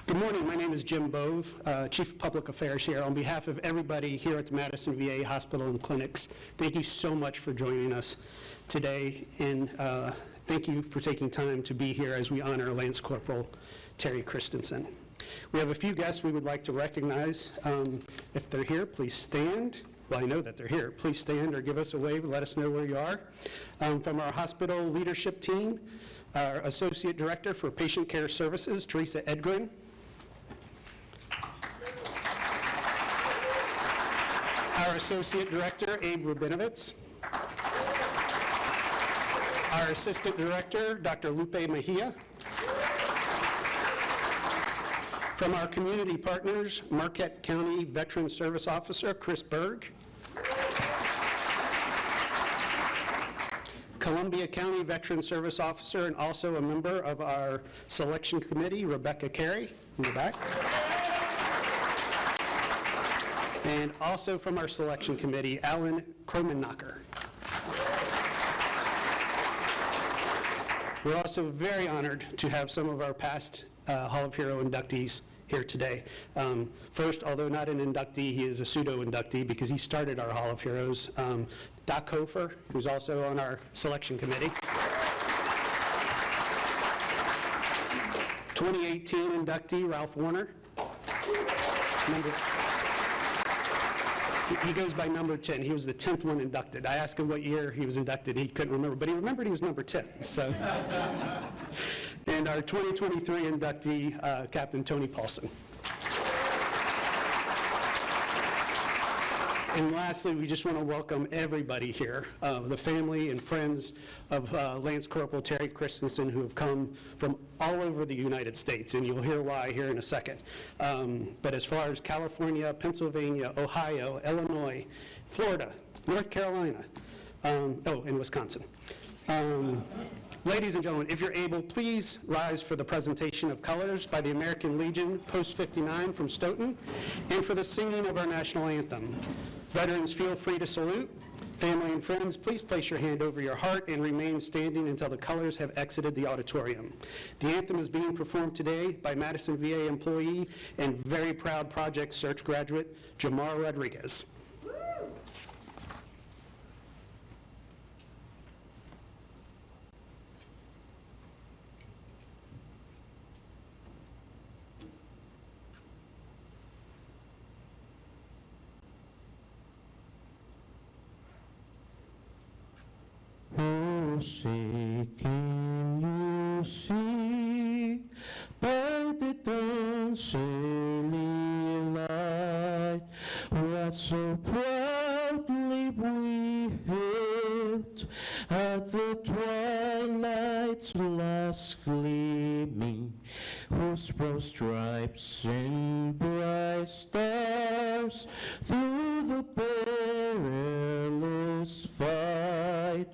Good morning. My name is Jim Bove, Chief of Public Affairs here. On behalf of everybody here at the Madison VA Hospital and Clinics, thank you so much for joining us today, and thank you for taking time to be here as we honor Lance Corporal Terry Christensen. We have a few guests we would like to recognize. If they're here, please stand. Well, I know that they're here. Please stand or give us a wave, let us know where you are. From our hospital leadership team, our Associate Director for Patient Care Services, Teresa Edgren. Our Associate Director, Abe Rubinovitz. Our Assistant Director, Dr. Lupe Mejia. From our community partners, Marquette County Veteran Service Officer, Chris Berg. Columbia County Veteran Service Officer and also a member of our selection committee, Rebecca Carey, in the back. And also from our selection committee, Alan Kromennacher. We're also very honored to have some of our past Hall of Hero inductees here today. First, although not an inductee, he is a pseudo-inductee because he started our Hall of Heroes. Doc Hofer, who's also on our selection committee. 2018 inductee, Ralph Warner. He goes by number 10. He was the 10th one inducted. I asked him what year he was inducted. He couldn't remember, but he remembered he was number 10. So, and our 2023 inductee, Captain Tony Paulson. And lastly, we just want to welcome everybody here, the family and friends of Lance Corporal Terry Christensen, who have come from all over the United States, and you'll hear why here in a second. But as far as California, Pennsylvania, Ohio, Illinois, Florida, North Carolina, and Wisconsin. Ladies and gentlemen, if you're able, please rise for the presentation of colors by the American Legion, Post 59 from Stoughton, and for the singing of our national anthem. Veterans, feel free to salute. Family and friends, please place your hand over your heart and remain standing until the colors have exited the auditorium. The anthem is being performed today by Madison VA employee and very proud Project Search graduate, Jamar Rodriguez. Oh, say, can you see by the dawn's early light what so proudly we hailed at the twilight's last gleaming, whose broad stripes and bright stars through the perilous fight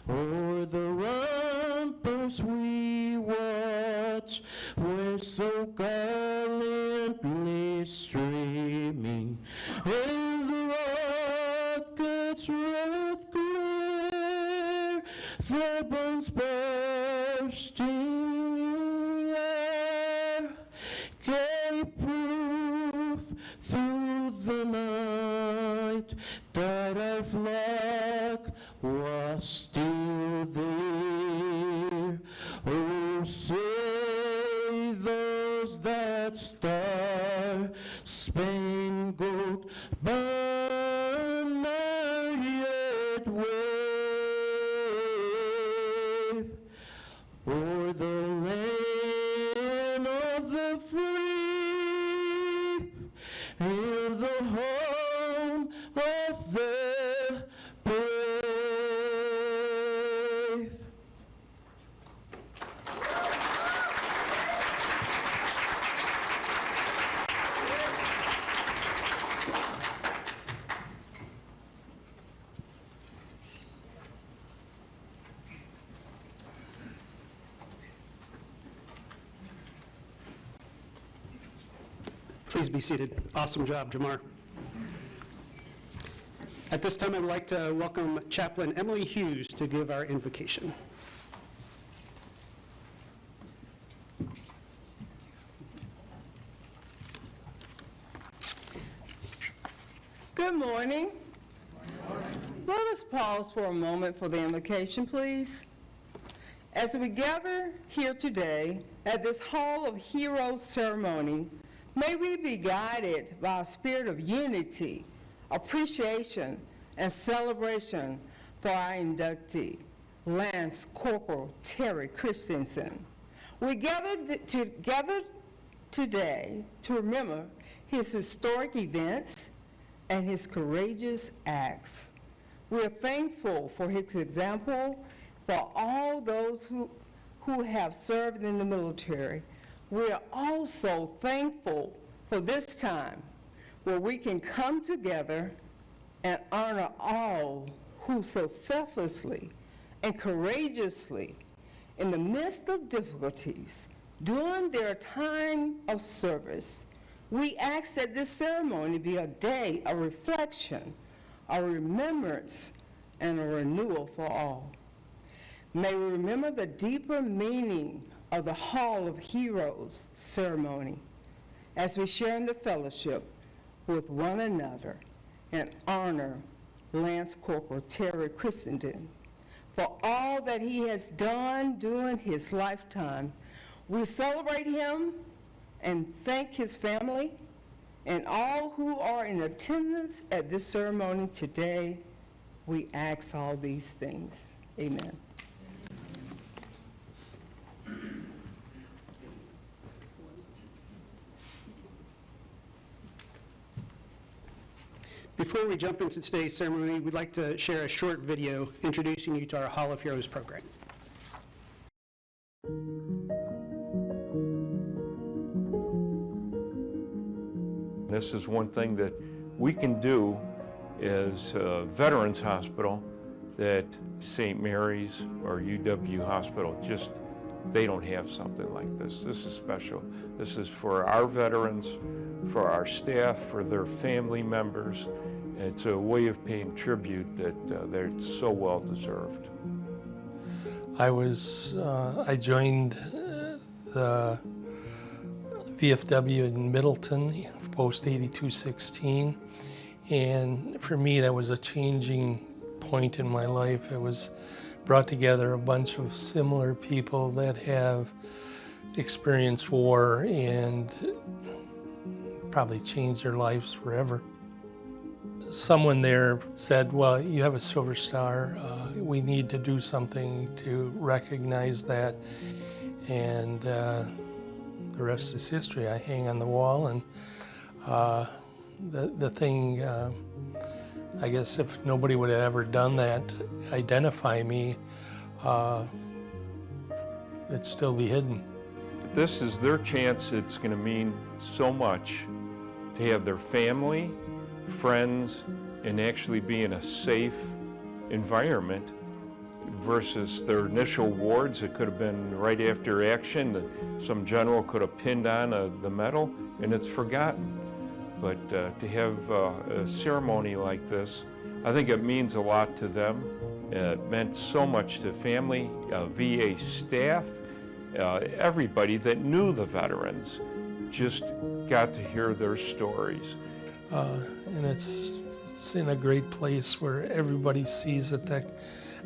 o'er the ramparts we watch were so gallantly streaming, and the rocket's red glare, their bombs bursting in air, gave proof through the night that our flag was still there. Oh, say those that star-spangled banner yet wave o'er the land of the free and the home of the brave. Please be seated. Awesome job, Jamar. At this time, I would like to welcome Chaplain Emily Hughes to give our invocation. Good morning. Let us pause for a moment for the invocation, please. As we gather here today at this Hall of Heroes ceremony, may we be guided by a spirit of unity, appreciation, and celebration for our inductee, Lance Corporal Terry Christensen. We gathered together today to remember his historic events and his courageous acts. We are thankful for his example for all those who have served in the military. We are also thankful for this time where we can come together and honor all who so selflessly and courageously, in the midst of difficulties, during their time of service. We ask that this ceremony be a day of reflection, a remembrance, and a renewal for all. May we remember the deeper meaning of the Hall of Heroes ceremony as we share in the fellowship with one another and honor Lance Corporal Terry Christensen for all that he has done during his lifetime. We celebrate him and thank his family and all who are in attendance at this ceremony today. We ask all these things. Amen. Before we jump into today's ceremony, we'd like to share a short video introducing you to our Hall of Heroes program. This is one thing that we can do as a Veterans Hospital that St. Mary's or UW Hospital they don't have something like this. This is special. This is for our veterans, for our staff, for their family members. It's a way of paying tribute that they're so well deserved. I joined the VFW in Middleton, post 8216, and for me that was a changing point in my life. It was brought together a bunch of similar people that have experienced war and probably changed their lives forever. Someone there said, well, you have a Silver Star. We need to do something to recognize that. And the rest is history. I hang on the wall, and the thing, I guess if nobody would have ever done that, identify me, it'd still be hidden. This is their chance. It's going to mean so much to have their family, friends, and actually be in a safe environment versus their initial wards. It could have been right after action that some general could have pinned on the medal, and it's forgotten. But to have a ceremony like this, I think it means a lot to them. It meant so much to family, VA staff, everybody that knew the veterans just got to hear their stories. And it's in a great place where everybody sees it that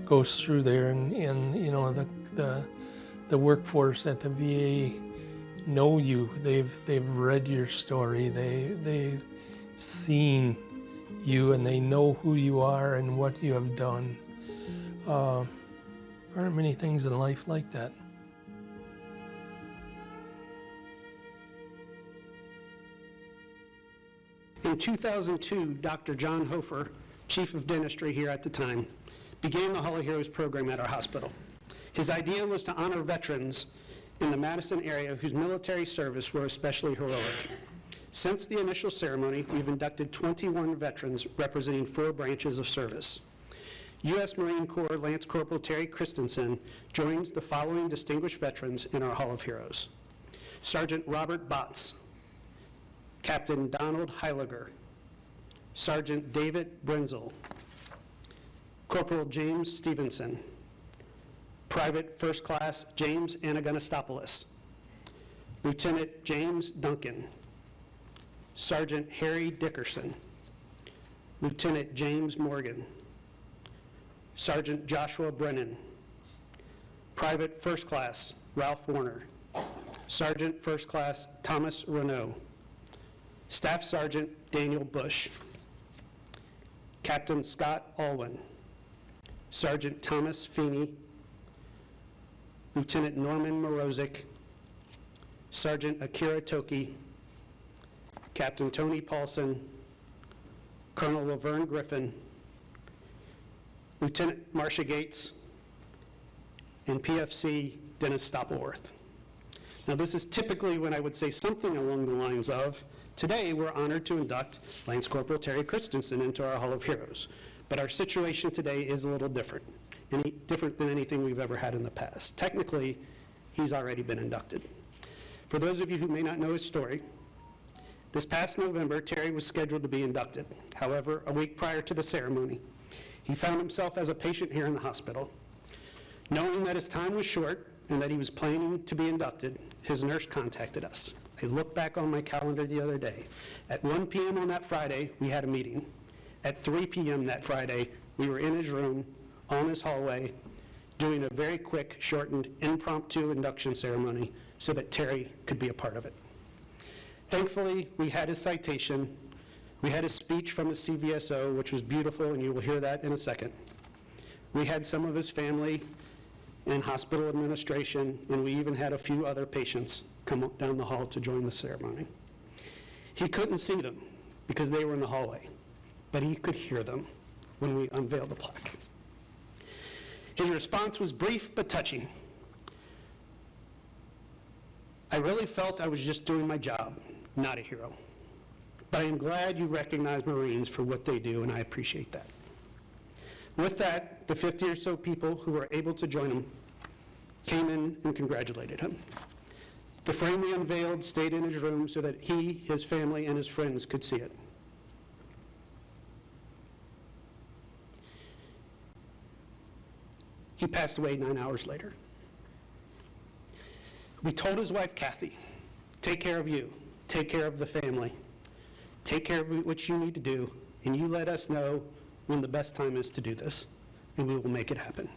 goes through there, and you know, the workforce at the VA know you. They've read your story. They've seen you, and they know who you are and what you have done. Aren't many things in life like that. In 2002, Dr. John Hofer, Chief of Dentistry here at the time, began the Hall of Heroes program at our hospital. His idea was to honor veterans in the Madison area whose military service were especially heroic. Since the initial ceremony, we've inducted 21 veterans representing 4 branches of service. U.S. Marine Corps Lance Corporal Terry Christensen joins the following distinguished veterans in our Hall of Heroes: Sergeant Robert Botts, Captain Donald Heiliger, Sergeant David Brenzel, Corporal James Stevenson, Private First Class James Anagonistopoulos, Lieutenant James Duncan, Sergeant Harry Dickerson, Lieutenant James Morgan, Sergeant Joshua Brennan, Private First Class Ralph Warner, Sergeant First Class Thomas Renault, Staff Sergeant Daniel Bush, Captain Scott Alwyn, Sergeant Thomas Feeney, Lieutenant Norman Morozic, Sergeant Akira Toki, Captain Tony Paulson, Colonel Laverne Griffin, Lieutenant Marcia Gates, and PFC Dennis Stoppelworth. Now, this is typically when I would say something along the lines of, today we're honored to induct Lance Corporal Terry Christensen into our Hall of Heroes, but our situation today is a little different than anything we've ever had in the past. Technically, he's already been inducted. For those of you who may not know his story, this past November, Terry was scheduled to be inducted. However, a week prior to the ceremony, he found himself as a patient here in the hospital. Knowing that his time was short and that he was planning to be inducted, his nurse contacted us. I looked back on my calendar the other day. At 1 p.m. on that Friday, we had a meeting. At 3 p.m. that Friday, we were in his room, on his hallway, doing a very quick, shortened, impromptu induction ceremony so that Terry could be a part of it. Thankfully, we had his citation. We had his speech from his CVSO, which was beautiful, and you will hear that in a second. We had some of his family and hospital administration, and we even had a few other patients come down the hall to join the ceremony. He couldn't see them because they were in the hallway, but he could hear them when we unveiled the plaque. His response was brief but touching. I really felt I was just doing my job, not a hero. But I am glad you recognize Marines for what they do, and I appreciate that. With that, the 50 or so people who were able to join him came in and congratulated him. The frame we unveiled stayed in his room so that he, his family, and his friends could see it. He passed away 9 hours later. We told his wife, Kathy, take care of you, take care of the family, take care of what you need to do, and you let us know when the best time is to do this, and we will make it happen.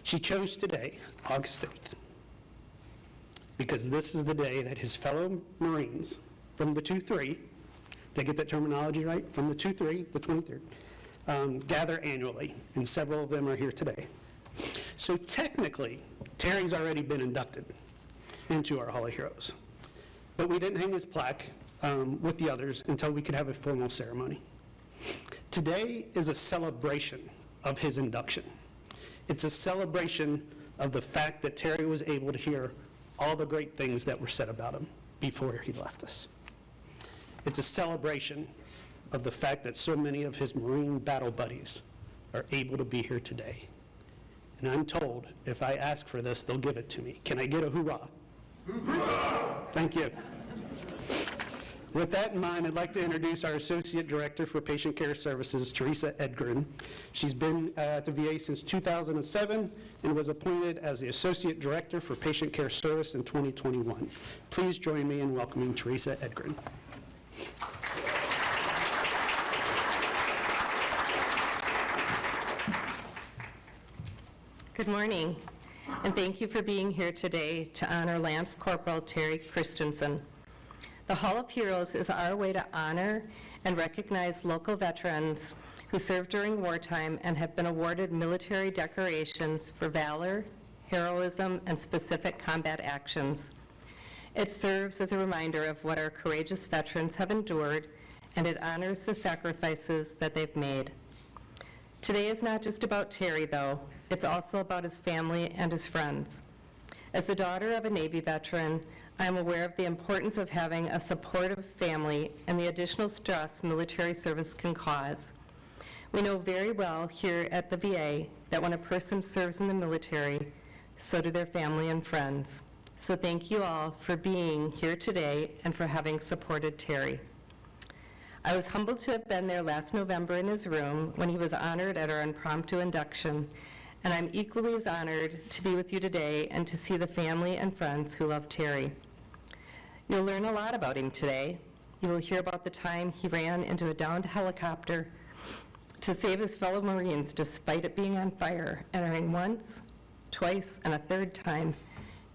She chose today, August 8th, because this is the day that his fellow Marines from the 2-3, did I get that terminology right? From the 2-3, the 23rd, gather annually, and several of them are here today. So technically, Terry's already been inducted into our Hall of Heroes, but we didn't hang his plaque with the others until we could have a formal ceremony. Today is a celebration of his induction. It's a celebration of the fact that Terry was able to hear all the great things that were said about him before he left us. It's a celebration of the fact that so many of his Marine battle buddies are able to be here today. And I'm told if I ask for this, they'll give it to me. Can I get a hoorah? Hoorah! Thank you. With that in mind, I'd like to introduce our Associate Director for Patient Care Services, Teresa Edgren. She's been at the VA since 2007 and was appointed as the Associate Director for Patient Care Service in 2021. Please join me in welcoming Teresa Edgren. Good morning, and thank you for being here today to honor Lance Corporal Terry Christensen. The Hall of Heroes is our way to honor and recognize local veterans who served during wartime and have been awarded military decorations for valor, heroism, and specific combat actions. It serves as a reminder of what our courageous veterans have endured, and it honors the sacrifices that they've made. Today is not just about Terry, though. It's also about his family and his friends. As the daughter of a Navy veteran, I am aware of the importance of having a supportive family and the additional stress military service can cause. We know very well here at the VA that when a person serves in the military, so do their family and friends. So thank you all for being here today and for having supported Terry. I was humbled to have been there last November in his room when he was honored at our impromptu induction, and I'm equally as honored to be with you today and to see the family and friends who love Terry. You'll learn a lot about him today. You will hear about the time he ran into a downed helicopter to save his fellow Marines despite it being on fire, entering once, twice, and a third time,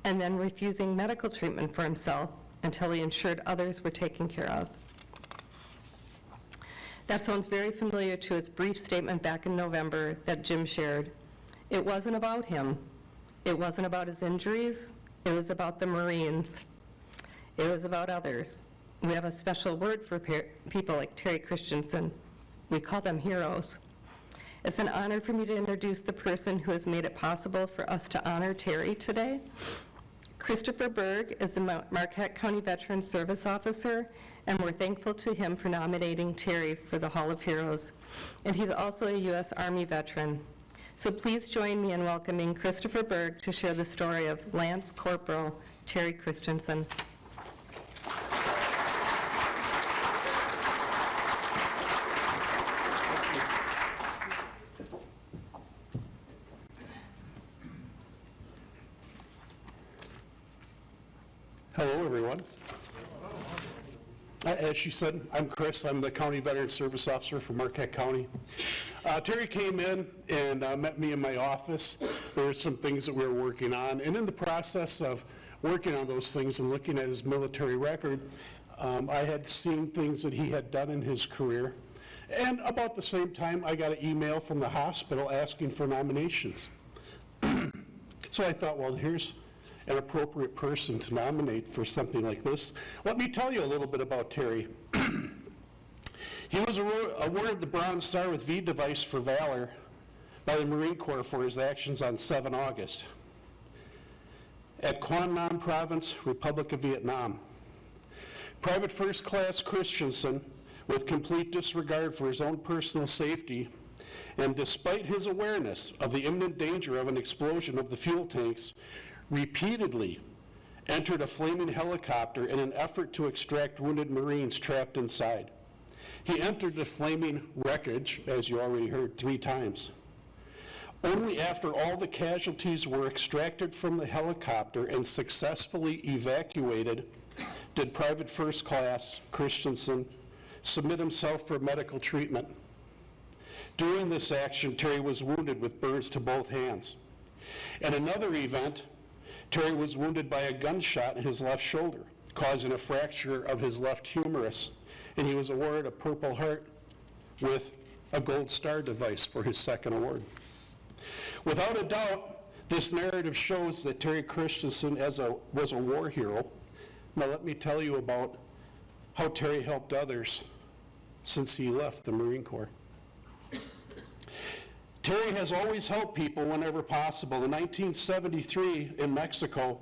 and then refusing medical treatment for himself until he ensured others were taken care of. That sounds very familiar to his brief statement back in November that Jim shared. It wasn't about him. It wasn't about his injuries. It was about the Marines. It was about others. We have a special word for people like Terry Christensen. We call them heroes. It's an honor for me to introduce the person who has made it possible for us to honor Terry today. Christopher Berg is the Marquette County Veteran Service Officer, and we're thankful to him for nominating Terry for the Hall of Heroes. And he's also a U.S. Army veteran. So please join me in welcoming Christopher Berg to share the story of Lance Corporal Terry Christensen. Hello, everyone. As she said, I'm Chris. I'm the County Veteran Service Officer for Marquette County. Terry came in and met me in my office. There were some things that we were working on, and in the process of working on those things and looking at his military record, I had seen things that he had done in his career. And about the same time, I got an email from the hospital asking for nominations. So I thought, well, here's an appropriate person to nominate for something like this. Let me tell you a little bit about Terry. He was awarded the Bronze Star with V device for valor by the Marine Corps for his actions on 7 August at Quang Nam Province, Republic of Vietnam. Private First Class Christensen, with complete disregard for his own personal safety, and despite his awareness of the imminent danger of an explosion of the fuel tanks, repeatedly entered a flaming helicopter in an effort to extract wounded Marines trapped inside. He entered the flaming wreckage, as you already heard, 3 times. Only after all the casualties were extracted from the helicopter and successfully evacuated did Private First Class Christensen submit himself for medical treatment. During this action, Terry was wounded with burns to both hands. At another event, Terry was wounded by a gunshot in his left shoulder, causing a fracture of his left humerus, and he was awarded a Purple Heart with a Gold Star device for his second award. Without a doubt, this narrative shows that Terry Christensen was a war hero. Now let me tell you about how Terry helped others since he left the Marine Corps. Terry has always helped people whenever possible. In 1973 in Mexico,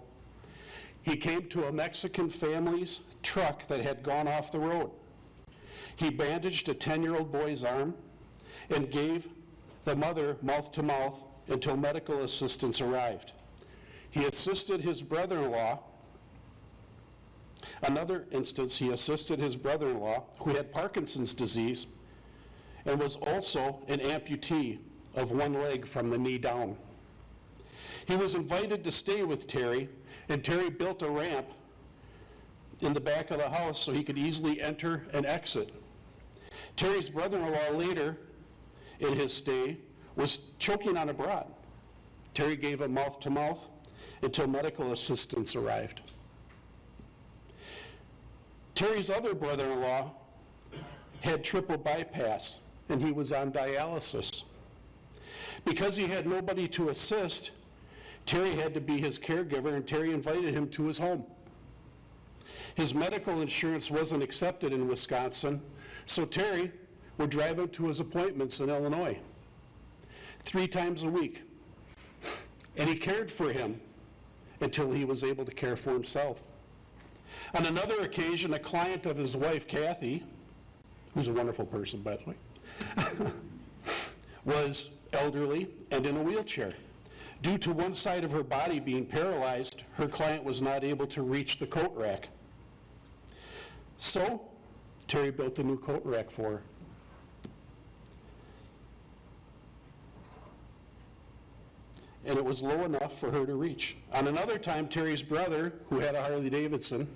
he came to a Mexican family's truck that had gone off the road. He bandaged a 10-year-old boy's arm and gave the mother mouth to mouth until medical assistance arrived. He assisted his brother-in-law. Another instance, he assisted his brother-in-law who had Parkinson's disease and was also an amputee of one leg from the knee down. He was invited to stay with Terry, and Terry built a ramp in the back of the house so he could easily enter and exit. Terry's brother-in-law later in his stay was choking on a broad. Terry gave him mouth to mouth until medical assistance arrived. Terry's other brother-in-law had triple bypass, and he was on dialysis. Because he had nobody to assist, Terry had to be his caregiver, and Terry invited him to his home. His medical insurance wasn't accepted in Wisconsin, so Terry would drive him to his appointments in Illinois 3 times a week. And he cared for him until he was able to care for himself. On another occasion, a client of his wife, Kathy, who's a wonderful person, by the way, was elderly and in a wheelchair. Due to one side of her body being paralyzed, her client was not able to reach the coat rack. So, Terry built a new coat rack for her. And it was low enough for her to reach. On another time, Terry's brother, who had a Harley Davidson,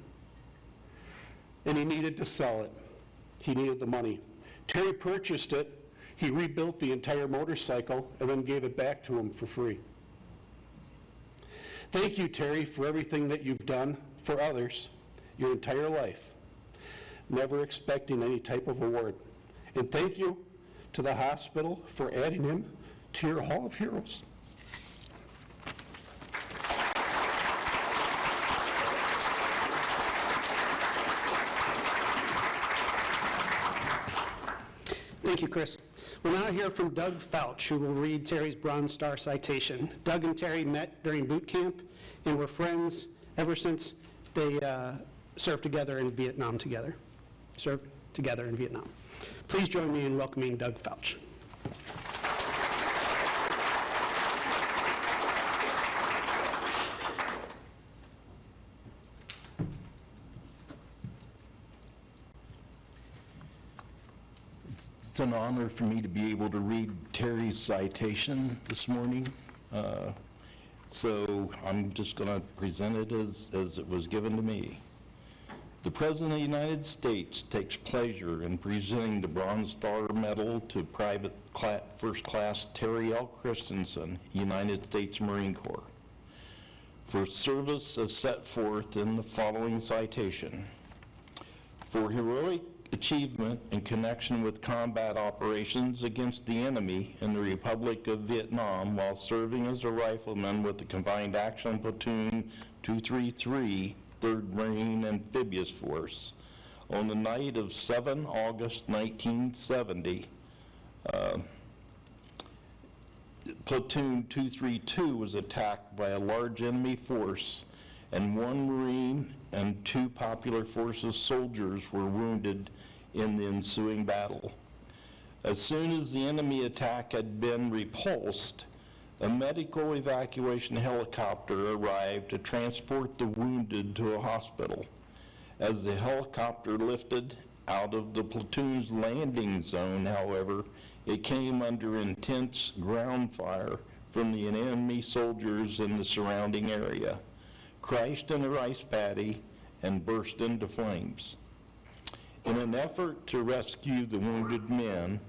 and he needed to sell it. He needed the money. Terry purchased it. He rebuilt the entire motorcycle and then gave it back to him for free. Thank you, Terry, for everything that you've done for others your entire life, never expecting any type of award. And thank you to the hospital for adding him to your Hall of Heroes. Thank you, Chris. We'll now hear from Doug Fouch, who will read Terry's Bronze Star citation. Doug and Terry met during boot camp and were friends ever since they served together in Vietnam together. Please join me in welcoming Doug Fouch. It's an honor for me to be able to read Terry's citation this morning. So I'm just going to present it as it was given to me. The President of the United States takes pleasure in presenting the Bronze Star Medal to Private First Class Terry L. Christensen, United States Marine Corps, for service as set forth in the following citation. For heroic achievement in connection with combat operations against the enemy in the Republic of Vietnam while serving as a rifleman with the Combined Action Platoon 233, 3rd Marine Amphibious Force. On the night of 7 August 1970, Platoon 232 was attacked by a large enemy force, and 1 Marine and 2 Popular Forces soldiers were wounded in the ensuing battle. As soon as the enemy attack had been repulsed, a medical evacuation helicopter arrived to transport the wounded to a hospital. As the helicopter lifted out of the platoon's landing zone, however, it came under intense ground fire from the enemy soldiers in the surrounding area, crashed in a rice paddy, and burst into flames. In an effort to rescue the wounded men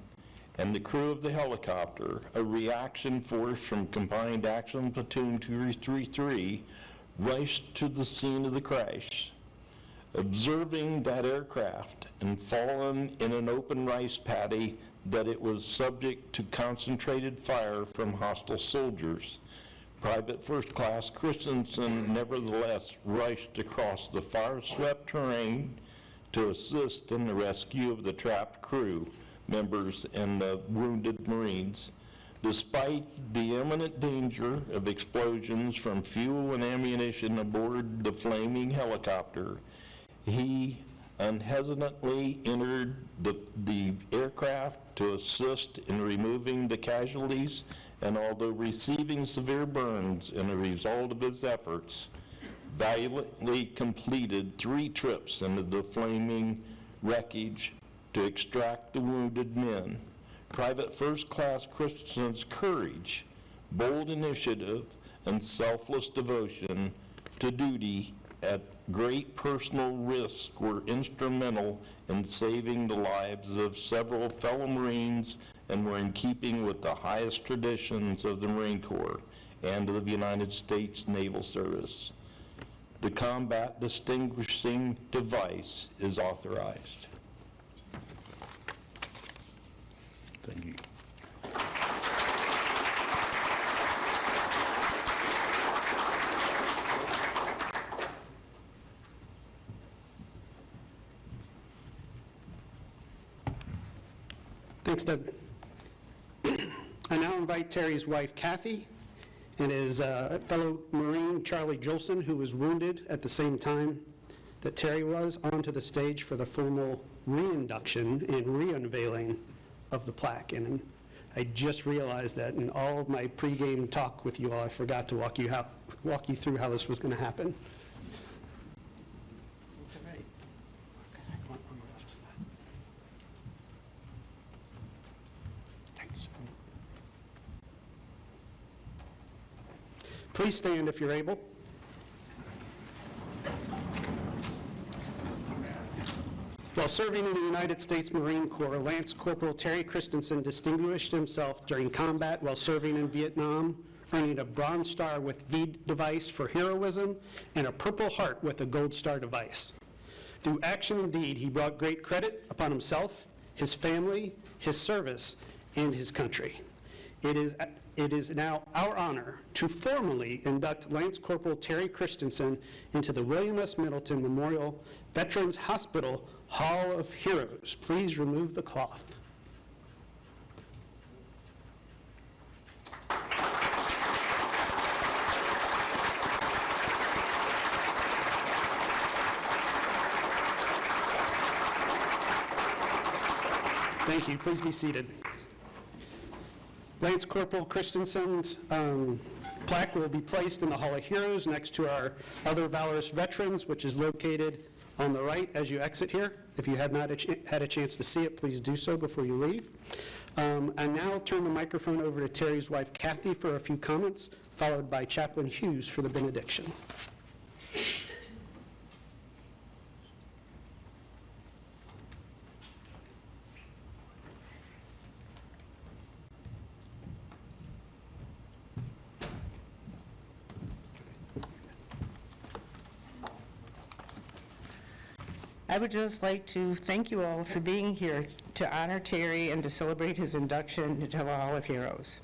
and the crew of the helicopter, a reaction force from Combined Action Platoon 233 rushed to the scene of the crash. Observing that aircraft and fallen in an open rice paddy that it was subject to concentrated fire from hostile soldiers, Private First Class Christensen nevertheless rushed across the fire-swept terrain to assist in the rescue of the trapped crew members and the wounded Marines. Despite the imminent danger of explosions from fuel and ammunition aboard the flaming helicopter, he unhesitantly entered the aircraft to assist in removing the casualties, and although receiving severe burns in a result of his efforts, valiantly completed 3 trips into the flaming wreckage to extract the wounded men. Private First Class Christensen's courage, bold initiative, and selfless devotion to duty at great personal risk were instrumental in saving the lives of several fellow Marines and were in keeping with the highest traditions of the Marine Corps and of the United States Naval Service. The combat distinguishing device is authorized. Thank you. Thanks, Doug. I now invite Terry's wife, Kathy, and his fellow Marine, Charlie Jolson, who was wounded at the same time that Terry was, onto the stage for the formal reinduction and re-unveiling of the plaque. And I just realized that in all of my pregame talk with you all, I forgot to walk you through how this was going to happen. Please stand if you're able. While serving in the United States Marine Corps, Lance Corporal Terry Christensen distinguished himself during combat while serving in Vietnam, earning a Bronze Star with V device for heroism and a Purple Heart with a Gold Star device. Through action and deed, he brought great credit upon himself, his family, his service, and his country. It is now our honor to formally induct Lance Corporal Terry Christensen into the William S. Middleton Memorial Veterans Hospital Hall of Heroes. Please remove the cloth. Thank you. Please be seated. Lance Corporal Christensen's plaque will be placed in the Hall of Heroes next to our other valorous veterans, which is located on the right as you exit here. If you have not had a chance to see it, please do so before you leave. I now turn the microphone over to Terry's wife, Kathy, for a few comments, followed by Chaplain Hughes for the benediction. I would just like to thank you all for being here to honor Terry and to celebrate his induction into the Hall of Heroes.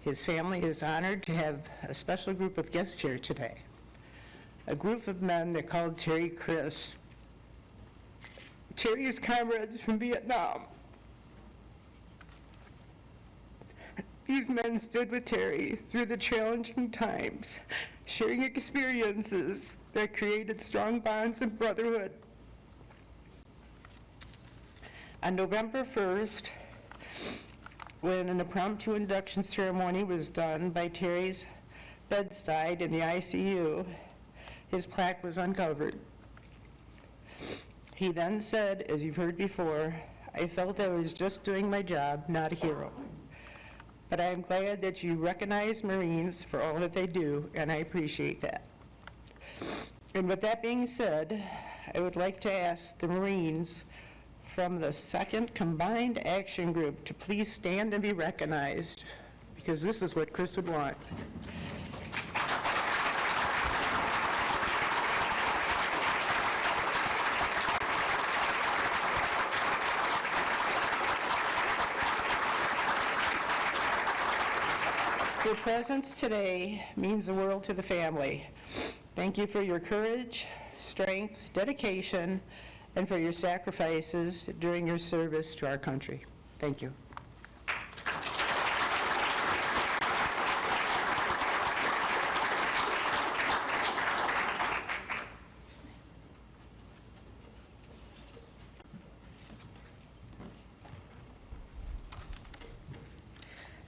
His family is honored to have a special group of guests here today. A group of men that called Terry Chris. Terry's comrades from Vietnam. These men stood with Terry through the challenging times, sharing experiences that created strong bonds of brotherhood. On November 1st, when an impromptu induction ceremony was done by Terry's bedside in the ICU, his plaque was uncovered. He then said, as you've heard before, "I felt I was just doing my job, not a hero. But I am glad that you recognize Marines for all that they do, and I appreciate that." And with that being said, I would like to ask the Marines from the 2nd Combined Action Group to please stand and be recognized, because this is what Chris would want. Your presence today means the world to the family. Thank you for your courage, strength, dedication, and for your sacrifices during your service to our country. Thank you.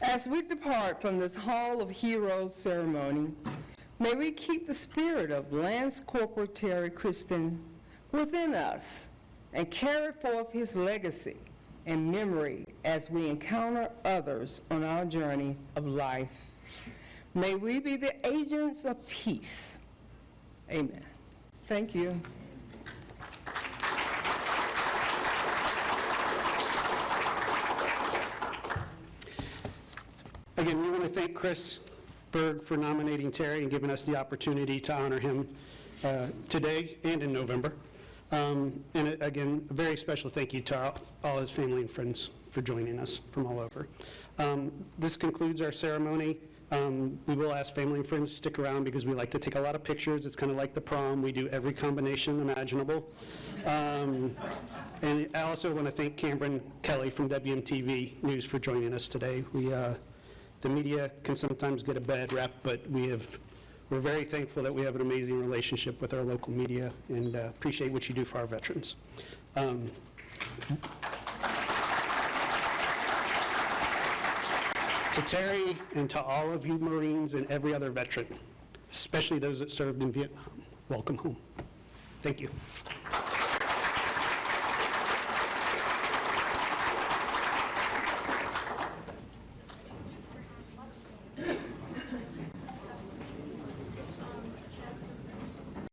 As we depart from this Hall of Heroes ceremony, may we keep the spirit of Lance Corporal Terry Christensen within us and carry forth his legacy and memory as we encounter others on our journey of life. May we be the agents of peace. Amen. Thank you. Again, we want to thank Chris Berg for nominating Terry and giving us the opportunity to honor him today and in November. And again, a very special thank you to all his family and friends for joining us from all over. This concludes our ceremony. We will ask family and friends to stick around because we like to take a lot of pictures. It's kind of like the prom. We do every combination imaginable. And I also want to thank Cameron Kelly from WMTV News for joining us today. The media can sometimes get a bad rap, but we're very thankful that we have an amazing relationship with our local media and appreciate what you do for our veterans. To Terry and to all of you Marines and every other veteran, especially those that served in Vietnam, welcome home. Thank you.